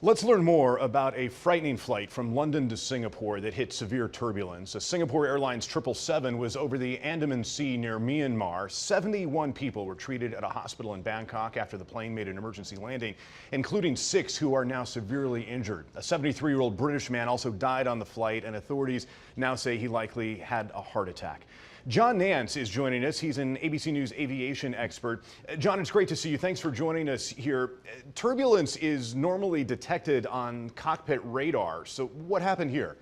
Let's learn more about a frightening flight from London to Singapore that hit severe turbulence. A Singapore Airlines 777 was over the Andaman Sea near Myanmar. 71 people were treated at a hospital in Bangkok after the plane made an emergency landing, including 6 who are now severely injured. A 73-year-old British man also died on the flight, and authorities now say he likely had a heart attack. John Nance is joining us. He's an ABC News aviation expert. John, it's great to see you. Thanks for joining us here. Turbulence is normally detected on cockpit radar. So what happened here?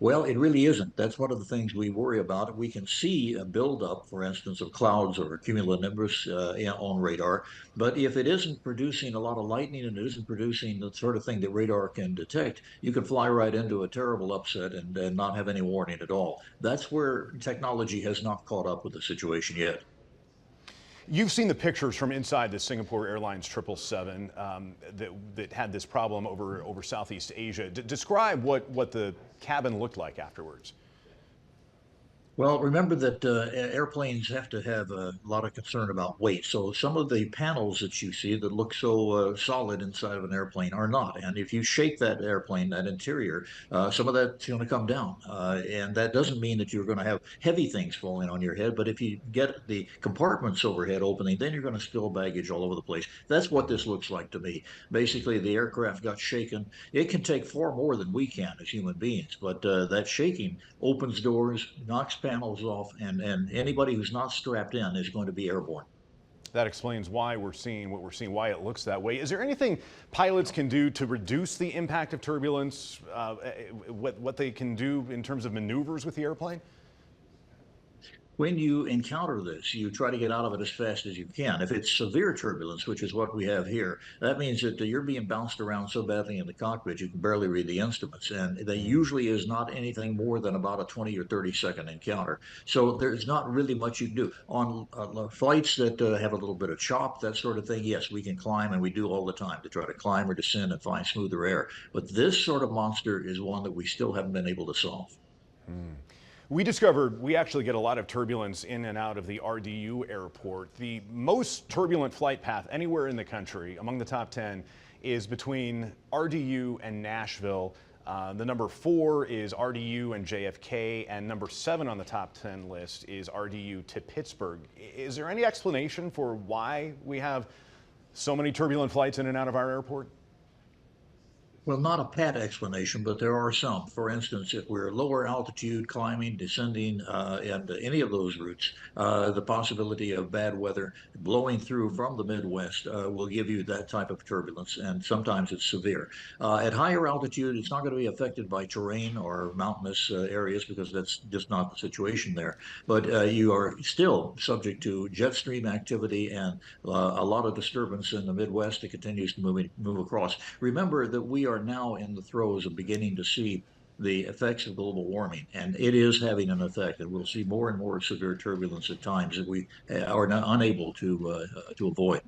Well, it really isn't. That's one of the things we worry about. We can see a buildup, for instance, of clouds or cumulonimbus on radar. But if it isn't producing a lot of lightning and it isn't producing the sort of thing that radar can detect, you can fly right into a terrible upset and not have any warning at all. That's where technology has not caught up with the situation yet. You've seen the pictures from inside the Singapore Airlines 777 that had this problem over Southeast Asia. Describe what the cabin looked like afterwards. Well, remember that airplanes have to have a lot of concern about weight. So some of the panels that you see that look so solid inside of an airplane are not. And if you shake that airplane, that interior, some of that's going to come down. And that doesn't mean that you're going to have heavy things falling on your head. But if you get the compartments overhead opening, then you're going to spill baggage all over the place. That's what this looks like to me. Basically, the aircraft got shaken. It can take far more than we can as human beings, but that shaking opens doors, knocks panels off, and anybody who's not strapped in is going to be airborne. That explains why we're seeing what we're seeing, why it looks that way. Is there anything pilots can do to reduce the impact of turbulence? What they can do in terms of maneuvers with the airplane? When you encounter this, you try to get out of it as fast as you can. If it's severe turbulence, which is what we have here, that means that you're being bounced around so badly in the cockpit you can barely read the instruments. And that usually is not anything more than about a 20 or 30-second encounter. So there's not really much you can do. On flights that have a little bit of chop, that sort of thing, yes, we can climb, and we do all the time to try to climb or descend and find smoother air. But this sort of monster is one that we still haven't been able to solve. We discovered we actually get a lot of turbulence in and out of the RDU airport. The most turbulent flight path anywhere in the country, among the top 10, is between RDU and Nashville. The number 4 is RDU and JFK, and number 7 on the top 10 list is RDU to Pittsburgh. Is there any explanation for why we have so many turbulent flights in and out of our airport? Well, not a pat explanation, but there are some. For instance, if we're lower altitude, climbing, descending, and any of those routes, the possibility of bad weather blowing through from the Midwest will give you that type of turbulence, and sometimes it's severe. At higher altitude, it's not going to be affected by terrain or mountainous areas because that's just not the situation there. But you are still subject to jet stream activity and a lot of disturbance in the Midwest that continues to move across. Remember that we are now in the throes of beginning to see the effects of global warming, and it is having an effect. And we'll see more and more severe turbulence at times that we are unable to avoid.